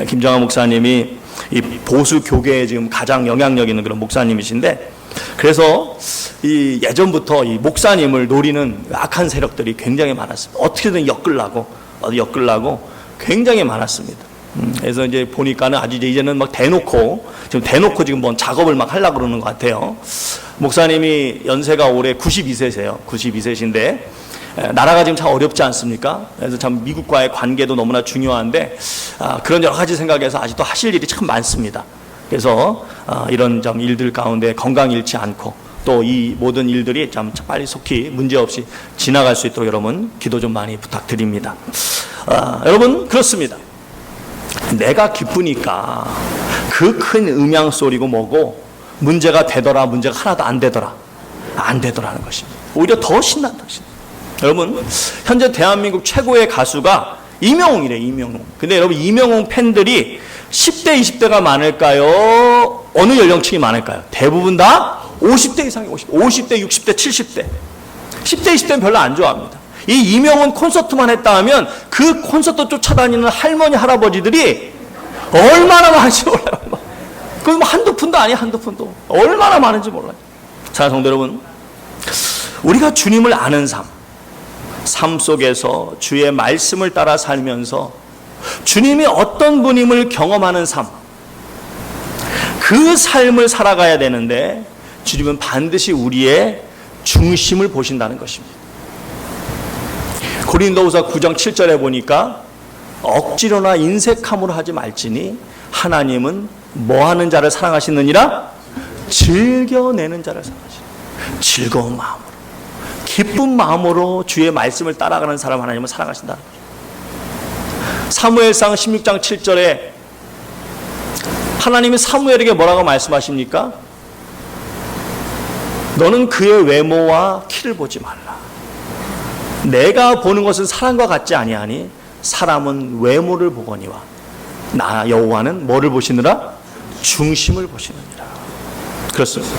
김정한 목사님이 이 보수 교계에 지금 가장 영향력 있는 그런 목사님이신데 그래서 이 예전부터 이 목사님을 노리는 악한 세력들이 굉장히 많았습니다. 어떻게든 엮으려고 굉장히 많았습니다. 그래서 이제 보니까는 아주 이제는 막 대놓고 지금 뭔 작업을 막 하려고 그러는 것 같아요. 목사님이 연세가 올해 92세세요. 92세신데 나라가 지금 참 어렵지 않습니까? 그래서 참 미국과의 관계도 너무나 중요한데 그런 여러 가지 생각에서 아직도 하실 일이 참 많습니다. 그래서 이런 좀 일들 가운데 건강 잃지 않고 또 이 모든 일들이 참 빨리 속히 문제없이 지나갈 수 있도록 여러분 기도 좀 많이 부탁드립니다. 여러분 그렇습니다. 내가 기쁘니까 그 큰 음향 소리고 뭐고 문제가 되더라 문제가 하나도 안 되더라는 것입니다. 오히려 더 신난다. 여러분 현재 대한민국 최고의 가수가 이명웅이래요. 이명웅. 근데 여러분 이명웅 팬들이 10대 20대가 많을까요? 어느 연령층이 많을까요? 대부분 다 50대 이상이 50대 60대 70대 10대 20대는 별로 안 좋아합니다. 이 이명웅 콘서트만 했다 하면 그 콘서트 쫓아다니는 할머니 할아버지들이 얼마나 많은지 몰라요. 그거 뭐 한두 푼도 아니에요. 한두 푼도 얼마나 많은지 몰라요. 자 성도 여러분 우리가 주님을 아는 삶 속에서 주의 말씀을 따라 살면서 주님이 어떤 분임을 경험하는 삶, 그 삶을 살아가야 되는데 주님은 반드시 우리의 중심을 보신다는 것입니다. 고린도후서 9장 7절에 보니까 억지로나 인색함으로 하지 말지니 하나님은 뭐 하는 자를 사랑하시느니라? 즐겨내는 자를 사랑하시느니라. 즐거운 마음으로, 기쁜 마음으로 주의 말씀을 따라가는 사람 하나님을 사랑하신다는 거죠. 사무엘상 16장 7절에 하나님이 사무엘에게 뭐라고 말씀하십니까? 너는 그의 외모와 키를 보지 말라. 내가 보는 것은 사람과 같지 아니하니 사람은 외모를 보거니와 나 여호와는 뭐를 보시느라? 중심을 보시느니라. 그렇습니다.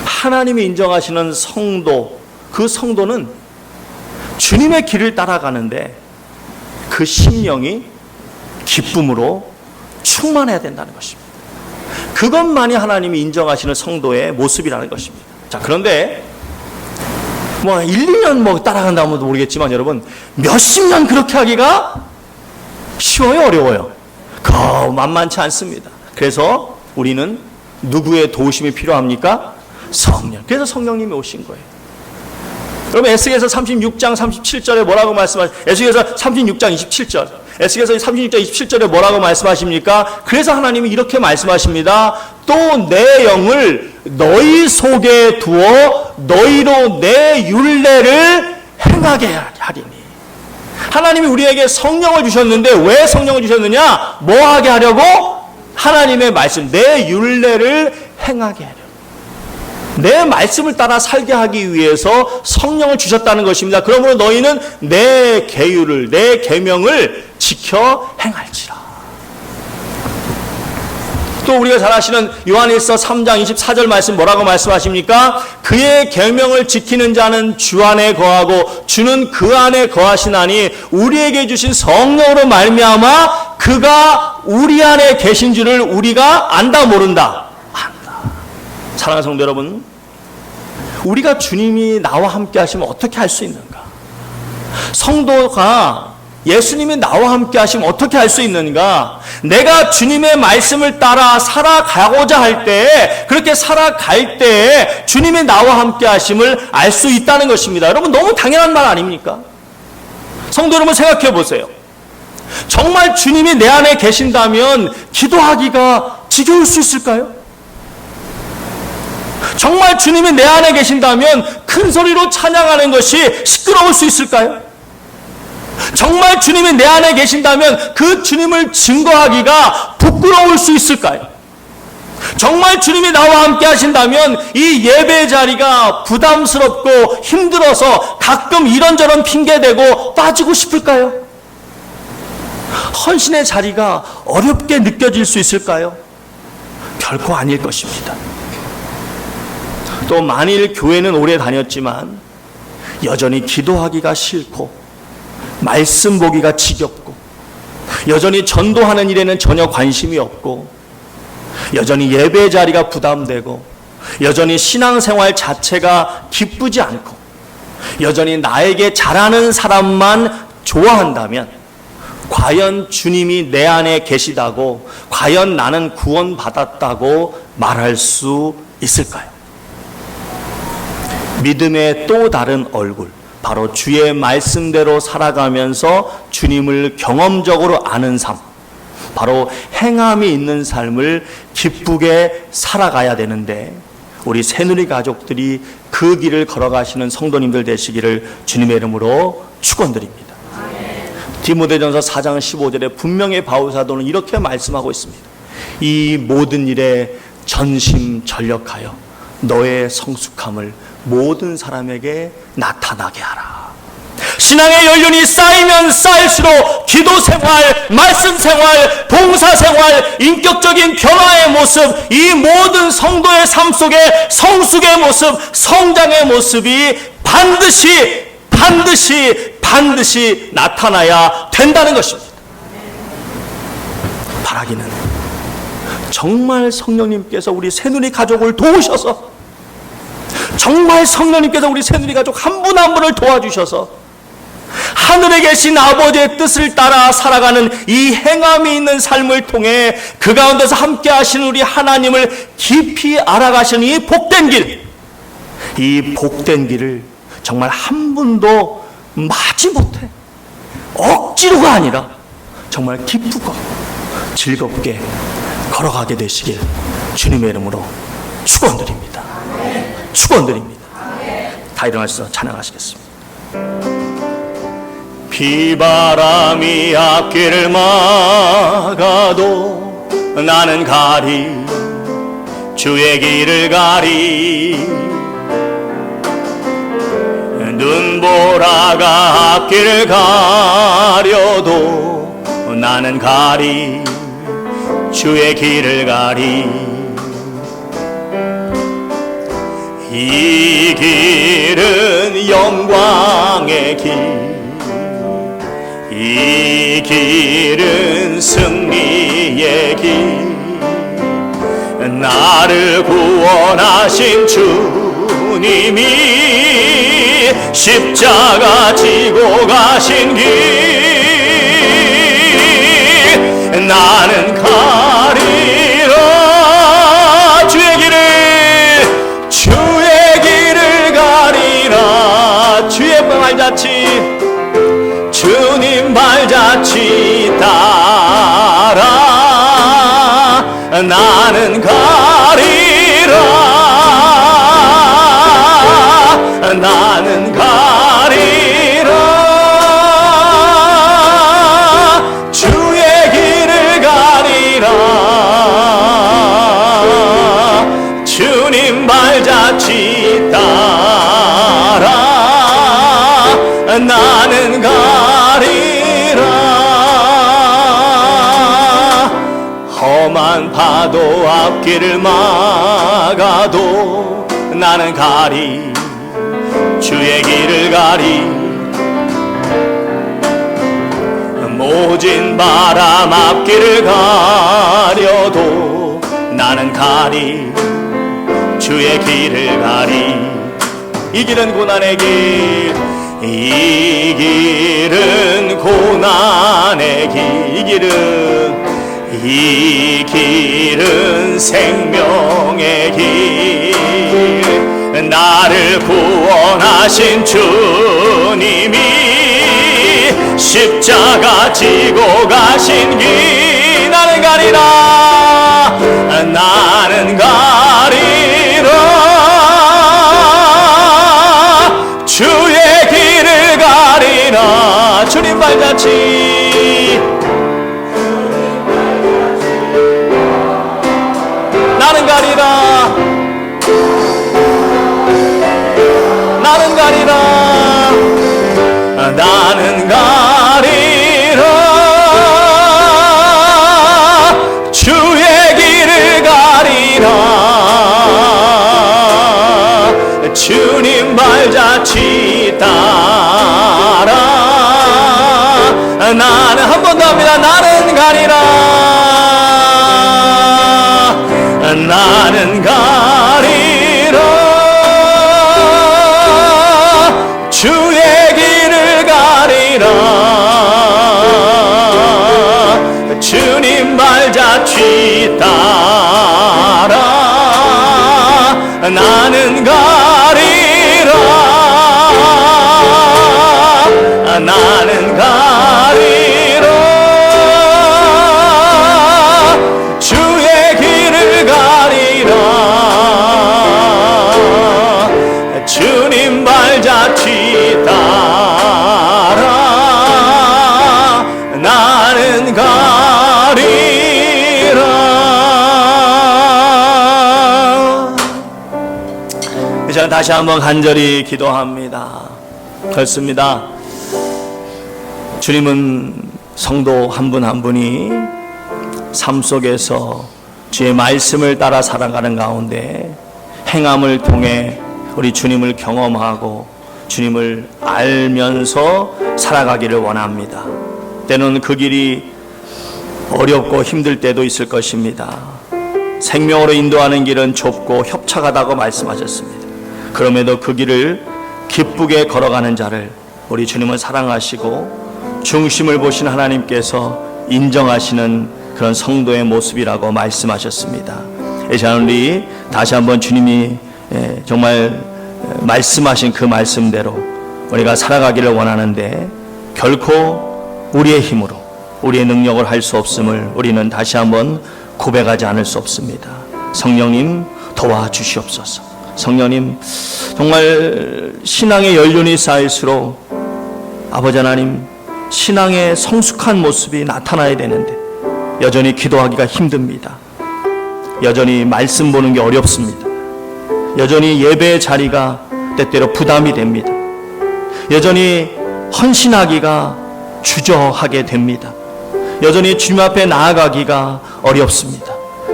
하나님이 인정하시는 성도, 그 성도는 주님의 길을 따라가는데 그 심령이 기쁨으로 충만해야 된다는 것입니다. 그것만이 하나님이 인정하시는 성도의 모습이라는 것입니다. 자, 그런데 1, 2년 따라간다면 모르겠지만 여러분, 몇십 년 그렇게 하기가 쉬워요, 어려워요? 만만치 않습니다. 그래서 우리는 누구의 도우심이 필요합니까? 성령. 그래서 성령님이 오신 거예요. 여러분, 에스겔서 36장 37절에 뭐라고 말씀하십니까? 에스겔서 36장 27절. 에스겔서 36장 27절에 뭐라고 말씀하십니까? 그래서 하나님이 이렇게 말씀하십니다. 또 내 영을 너희 속에 두어 너희로 내 율례를 행하게 하리니. 하나님이 우리에게 성령을 주셨는데 왜 성령을 주셨느냐? 뭐 하게 하려고? 하나님의 말씀, 내 율례를 행하게 하려고. 내 말씀을 따라 살게 하기 위해서 성령을 주셨다는 것입니다. 그러므로 너희는 내 계율을, 내 계명을 지켜 행할지라. 또 우리가 잘 아시는 요한일서 3장 24절 말씀 뭐라고 말씀하십니까? 그의 계명을 지키는 자는 주 안에 거하고 주는 그 안에 거하시나니 우리에게 주신 성령으로 말미암아 그가 우리 안에 계신 줄을 우리가 안다 모른다? 안다. 사랑하는 성도 여러분, 우리가 주님이 나와 함께 하시면 어떻게 할 수 있는가? 성도가 예수님이 나와 함께 하시면 어떻게 할 수 있는가? 내가 주님의 말씀을 따라 살아가고자 할 때, 그렇게 살아갈 때 주님이 나와 함께 하심을 알 수 있다는 것입니다. 여러분, 너무 당연한 말 아닙니까? 성도 여러분, 생각해 보세요. 정말 주님이 내 안에 계신다면 기도하기가 지겨울 수 있을까요? 정말 주님이 내 안에 계신다면 큰 소리로 찬양하는 것이 시끄러울 수 있을까요? 정말 주님이 내 안에 계신다면 그 주님을 증거하기가 부끄러울 수 있을까요? 정말 주님이 나와 함께 하신다면 이 예배 자리가 부담스럽고 힘들어서 가끔 이런저런 핑계대고 빠지고 싶을까요? 헌신의 자리가 어렵게 느껴질 수 있을까요? 결코 아닐 것입니다. 또 만일 교회는 오래 다녔지만 여전히 기도하기가 싫고 말씀 보기가 지겹고 여전히 전도하는 일에는 전혀 관심이 없고 여전히 예배 자리가 부담되고 여전히 신앙생활 자체가 기쁘지 않고 여전히 나에게 잘하는 사람만 좋아한다면 과연 주님이 내 안에 계시다고, 과연 나는 구원받았다고 말할 수 있을까요? 믿음의 또 다른 얼굴, 바로 주의 말씀대로 살아가면서 주님을 경험적으로 아는 삶, 바로 행함이 있는 삶을 기쁘게 살아가야 되는데 우리 새누리 가족들이 그 길을 걸어가시는 성도님들 되시기를 주님의 이름으로 축원드립니다. 디모데전서 4장 15절에 분명히 바울 사도는 이렇게 말씀하고 있습니다. 이 모든 일에 전심전력하여 너의 성숙함을 모든 사람에게 나타나게 하라. 신앙의 연륜이 쌓이면 쌓일수록 기도생활, 말씀생활, 봉사생활, 인격적인 변화의 모습, 이 모든 성도의 삶 속에 성숙의 모습, 성장의 모습이 반드시 나타나야 된다는 것입니다. 바라기는 정말 성령님께서 우리 새누리 가족을 도우셔서, 정말 성령님께서 우리 새누리 가족 한 분 한 분을 도와주셔서 하늘에 계신 아버지의 뜻을 따라 살아가는 이 행함이 있는 삶을 통해 그 가운데서 함께 하시는 우리 하나님을 깊이 알아가시는 이 복된 길, 이 복된 길을 정말 한 분도 마지못해 억지로가 아니라 정말 기쁘고 즐겁게 걸어가게 되시길 주님의 이름으로 축원드립니다. 축원드립니다. 다 일어나셔서 찬양하시겠습니다. 비바람이 앞길을 막아도 나는 가리 주의 길을 가리 눈보라가 앞길을 가려도 나는 가리 주의 길을 가리 이 길은 영광의 길 이 길은 승리의 길 나를 구원하신 주님이 십자가 지고 가신 길 나는 가리라 주의 길을 가리라 주의 발자취 주님 발자취 따라 나는 가리라 나는 가리라 주의 길을 가리라 주님 발자취 따라 나는 가리라 험한 파도 앞길을 막아도 나는 가리 주의 길을 가리 모진 바람 앞길을 가려도 나는 가리 주의 길을 가리 이 길은 고난의 길 이 길은 고난의 길 이 길은 생명의 길 나를 구원하신 주님이 십자가 지고 가신 길 나는 가리라 나는 가리라 주의 길을 가리라 주님 발자취 나는 가리라 나는 가리라 나는 가리라 주의 길을 가리라 주님 발자취 따라 나는 한 번 더 합니다. 나는 가리라 나는 가리라 주의 길을 가리라 주님 발자취 따라 나는 가리라 나는 가리라 주의 길을 가리라 주님 발자취 따라 나는 가리라 이제 다시 한번 간절히 기도합니다. 그렇습니다. 주님은 성도 한 분 한 분이 삶 속에서 주의 말씀을 따라 살아가는 가운데 행함을 통해 우리 주님을 경험하고 주님을 알면서 살아가기를 원합니다. 때로는 그 길이 어렵고 힘들 때도 있을 것입니다. 생명으로 인도하는 길은 좁고 협착하다고 말씀하셨습니다. 그럼에도 그 길을 기쁘게 걸어가는 자를 우리 주님을 사랑하시고 중심을 보신 하나님께서 인정하시는 그런 성도의 모습이라고 말씀하셨습니다. 이 시간 우리 다시 한번 주님이 정말 말씀하신 그 말씀대로 우리가 살아가기를 원하는데 결코 우리의 힘으로 우리의 능력을 할 수 없음을 우리는 다시 한번 고백하지 않을 수 없습니다. 성령님 도와주시옵소서. 성령님, 정말 신앙의 연륜이 쌓일수록 아버지 하나님, 신앙의 성숙한 모습이 나타나야 되는데 여전히 기도하기가 힘듭니다. 여전히 말씀 보는 게 어렵습니다. 여전히 예배의 자리가 때때로 부담이 됩니다. 여전히 헌신하기가 주저하게 됩니다. 여전히 주님 앞에 나아가기가 어렵습니다.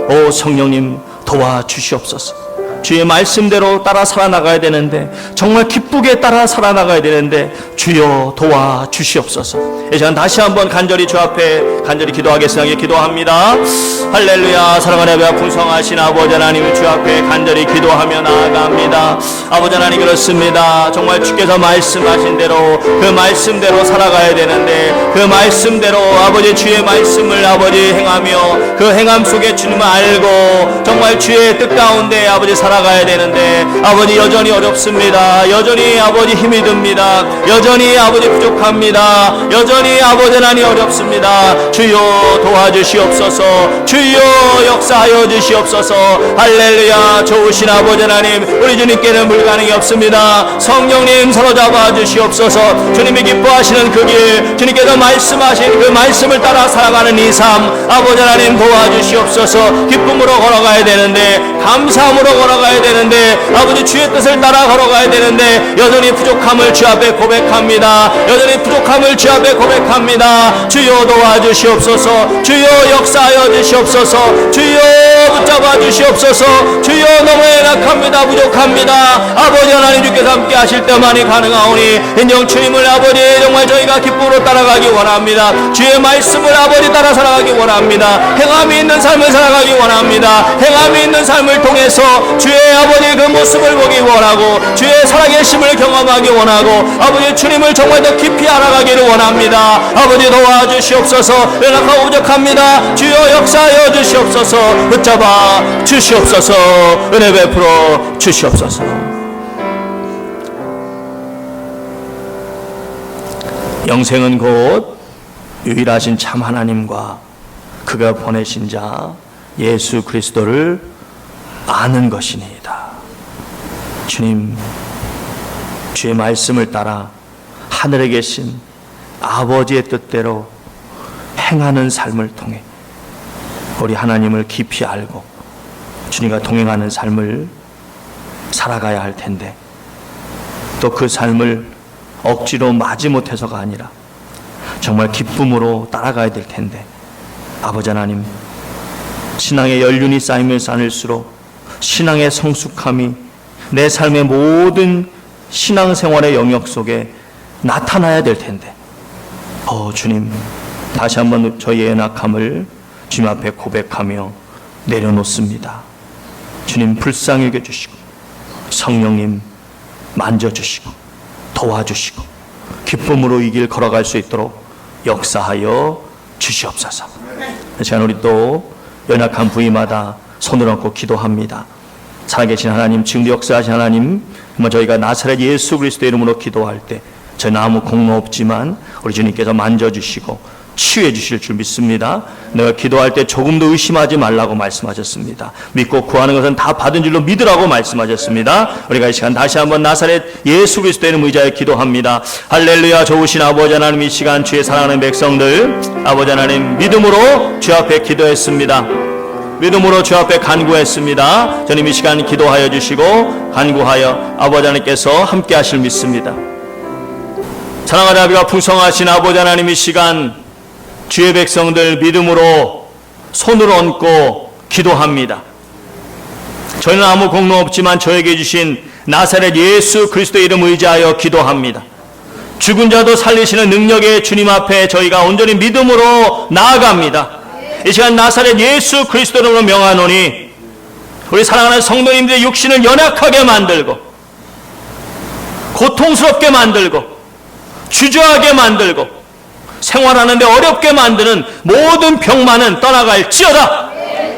오 성령님 도와주시옵소서. 주의 말씀대로 따라 살아나가야 되는데, 정말 기쁘게 따라 살아나가야 되는데 주여 도와주시옵소서. 이 시간 다시 한번 간절히 주 앞에 간절히 기도하겠습니다. 기도합니다. 할렐루야. 사랑하는 아버지, 풍성하신 아버지 하나님, 주 앞에 간절히 기도하며 나아갑니다. 아버지 하나님, 그렇습니다. 정말 주께서 말씀하신 대로 그 말씀대로 살아가야 되는데, 그 말씀대로 아버지 주의 말씀을 아버지 행하며 그 행함 속에 주님을 알고 정말 주의 뜻 가운데 아버지 살아가야 되는데 아버지 여전히 어렵습니다. 여전히 아버지 힘이 듭니다. 여전히 아버지 부족합니다. 여전히 아버지 하나님 어렵습니다. 주여 도와주시옵소서. 주여 역사하여 주시옵소서. 할렐루야. 좋으신 아버지 하나님, 우리 주님께는 불가능이 없습니다. 성령님 사로잡아 주시옵소서. 주님이 기뻐하시는 그 길, 주님께서 말씀하신 그 말씀을 따라 살아가는 이 삶, 아버지 하나님 도와주시옵소서. 기쁨으로 걸어가야 되는데, 감사함으로 걸어가야 되는데, 아버지 주의 뜻을 따라 걸어가야 되는데 여전히 부족함을 주 앞에 고백합니다. 여전히 부족함을 주 앞에 고백합니다. 주여 도와주시옵소서. 주여 역사하여 주시옵소서. 주여 붙잡아 주시옵소서. 주여 너무 연약합니다. 부족합니다. 아버지 하나님, 주께서 함께 하실 때만이 가능하오니 인정 주님을 아버지 정말 저희가 기쁨으로 따라가기 원합니다. 주의 말씀을 아버지 따라 살아가기 원합니다. 행함이 있는 삶을 살아가기 원합니다. 행함이 있는 삶을 통해서 주의 아버지 그 모습을 보기 원하고 주의 살아계심을 경험하기 원하고 아버지 주님을 정말 더 깊이 알아가기를 원합니다. 아버지 도와주시옵소서. 연약하고 부족합니다. 주여 역사하여 주시옵소서. 붙잡아 주시옵소서. 은혜 베풀어 주시옵소서. 영생은 곧 유일하신 참 하나님과 그가 보내신 자 예수 그리스도를 아는 것이니이다. 주님, 주의 말씀을 따라 하늘에 계신 아버지의 뜻대로 행하는 삶을 통해 우리 하나님을 깊이 알고 주님과 동행하는 삶을 살아가야 할 텐데, 또 그 삶을 억지로 마지못해서가 아니라 정말 기쁨으로 따라가야 될 텐데, 아버지 하나님, 신앙의 연륜이 쌓이면 쌓일수록 신앙의 성숙함이 내 삶의 모든 신앙생활의 영역 속에 나타나야 될 텐데, 주님, 다시 한번 저희의 연약함을 주님 앞에 고백하며 내려놓습니다. 주님 불쌍히 여겨주시고 성령님 만져주시고 도와주시고 기쁨으로 이 길 걸어갈 수 있도록 역사하여 주시옵소서. 이 시간 우리 또 연약한 부위마다 손을 얹고 기도합니다. 살아계신 하나님, 지금도 역사하신 하나님, 저희가 나사렛 예수 그리스도의 이름으로 기도할 때 저희는 아무 공로 없지만 우리 주님께서 만져주시고 치유해 주실 줄 믿습니다. 내가 기도할 때 조금도 의심하지 말라고 말씀하셨습니다. 믿고 구하는 것은 다 받은 줄로 믿으라고 말씀하셨습니다. 우리가 이 시간 다시 한번 나사렛 예수 그리스도의 이름 의지하여 기도합니다. 할렐루야. 좋으신 아버지 하나님, 이 시간 주의 사랑하는 백성들 아버지 하나님 믿음으로 주 앞에 기도했습니다. 믿음으로 주 앞에 간구했습니다. 주님 이 시간 기도하여 주시고 간구하여 아버지 하나님께서 함께 하실 믿습니다. 사랑하는 아버지가 풍성하신 아버지 하나님, 이 시간 주의 백성들 믿음으로 손을 얹고 기도합니다. 저희는 아무 공로 없지만 저에게 주신 나사렛 예수 그리스도의 이름 의지하여 기도합니다. 죽은 자도 살리시는 능력의 주님 앞에 저희가 온전히 믿음으로 나아갑니다. 이 시간 나사렛 예수 그리스도로 명하노니 우리 사랑하는 성도님들의 육신을 연약하게 만들고 고통스럽게 만들고 주저하게 만들고 생활하는데 어렵게 만드는 모든 병만은 떠나갈지어다.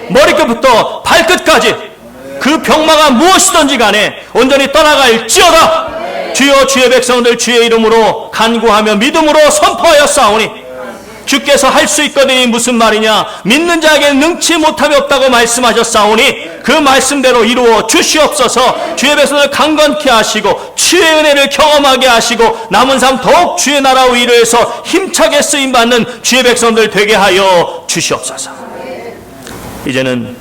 머리끝부터 발끝까지 그 병마가 무엇이든지 간에 온전히 떠나갈지어다. 주여, 주의 백성들 주의 이름으로 간구하며 믿음으로 선포하여 싸우니 주께서 할 수 있거든이 무슨 말이냐? 믿는 자에게는 능치 못함이 없다고 말씀하셨사오니 그 말씀대로 이루어 주시옵소서. 주의 백성을 강건케 하시고 주의 은혜를 경험하게 하시고 남은 삶 더욱 주의 나라 위로에서 힘차게 쓰임받는 주의 백성들 되게 하여 주시옵소서. 이제는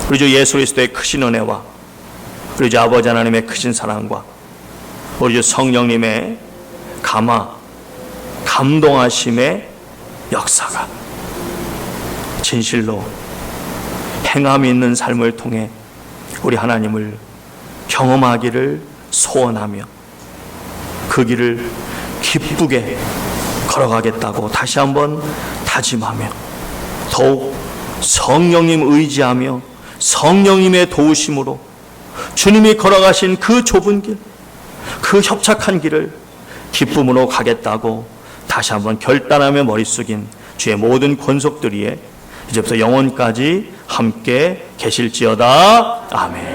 우리 주 예수 그리스도의 크신 은혜와 우리 주 아버지 하나님의 크신 사랑과 우리 주 성령님의 감동하심의 역사가 진실로 행함이 있는 삶을 통해 우리 하나님을 경험하기를 소원하며 그 길을 기쁘게 걸어가겠다고 다시 한번 다짐하며 더욱 성령님 의지하며 성령님의 도우심으로 주님이 걸어가신 그 좁은 길, 그 협착한 길을 기쁨으로 가겠다고 다시 한번 결단하며 머리 숙인 주의 모든 권속들이에 이제부터 영원까지 함께 계실지어다. 아멘.